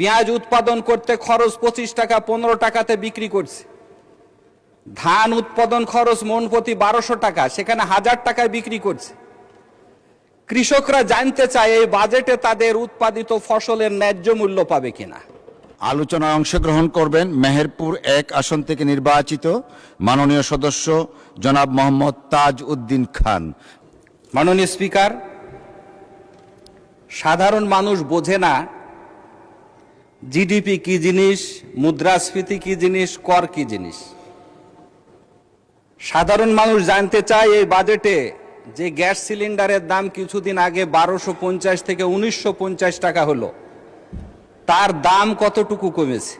পেঁয়াজ উৎপাদন করতে খরচ 25 টাকা 15 টাকাতে বিক্রি করছে। ধান উৎপাদন খরচ মন প্রতি 1200 টাকা, সেখানে 1000 টাকায় বিক্রি করছে। কৃষকরা জানতে চায় এই বাজেটে তাদের উৎপাদিত ফসলের ন্যায্য মূল্য পাবে কিনা। আলোচনায় অংশগ্রহণ করবেন মেহেরপুর 1 আসন থেকে নির্বাচিত মাননীয় সদস্য জনাব মোহাম্মদ তাজ উদ্দিন খান। মাননীয় স্পিকার, সাধারণ মানুষ বোঝে না জিডিপি কি জিনিস, মুদ্রাস্ফীতি কি জিনিস, কর কি জিনিস। সাধারণ মানুষ জানতে চায় এই বাজেটে যে গ্যাস সিলিন্ডারের দাম কিছুদিন আগে 1250 থেকে 1950 টাকা হলো, তার দাম কতটুকু কমেছে।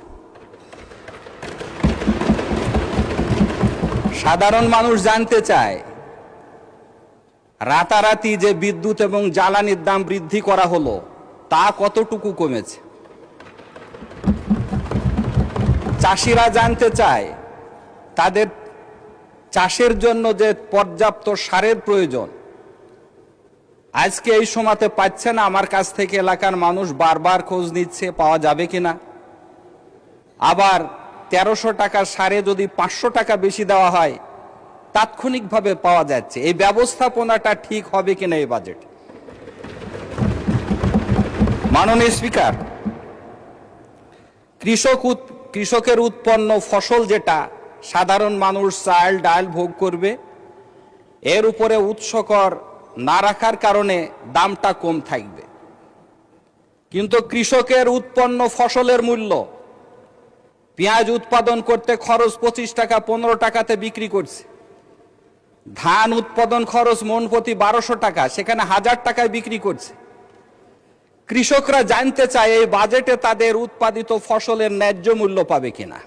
সাধারণ মানুষ জানতে চায় রাতারাতি যে বিদ্যুৎ এবং জ্বালানির দাম বৃদ্ধি করা হলো, তা কতটুকু কমেছে। চাষিরা জানতে চায় তাদের চাষের জন্য যে পর্যাপ্ত সারের প্রয়োজন, আজকে এই সময়তে পাচ্ছে না। আমার কাছ থেকে এলাকার মানুষ বারবার খোঁজ নিচ্ছে পাওয়া যাবে কিনা। আবার 1300 টাকার সারে যদি 500 টাকা বেশি দেওয়া হয়, তাৎক্ষণিকভাবে পাওয়া যাচ্ছে। এই ব্যবস্থাপনাটা ঠিক হবে কিনা এই বাজেট। মাননীয় স্পিকার, কৃষকের উৎপন্ন ফসল যেটা সাধারণ মানুষ চাল ডাল ভোগ করবে, এর উপরে উৎসকর না রাখার কারণে দামটা কম থাকবে। কিন্তু কৃষকের উৎপন্ন ফসলের মূল্য, পেঁয়াজ উৎপাদন করতে খরচ 25 টাকা 15 টাকাতে বিক্রি করছে। ধান উৎপাদন খরচ মন প্রতি 1200 টাকা, সেখানে 1000 টাকায় বিক্রি করছে। কৃষকরা জানতে চায় এই বাজেটে তাদের উৎপাদিত ফসলের ন্যায্য মূল্য পাবে কিনা।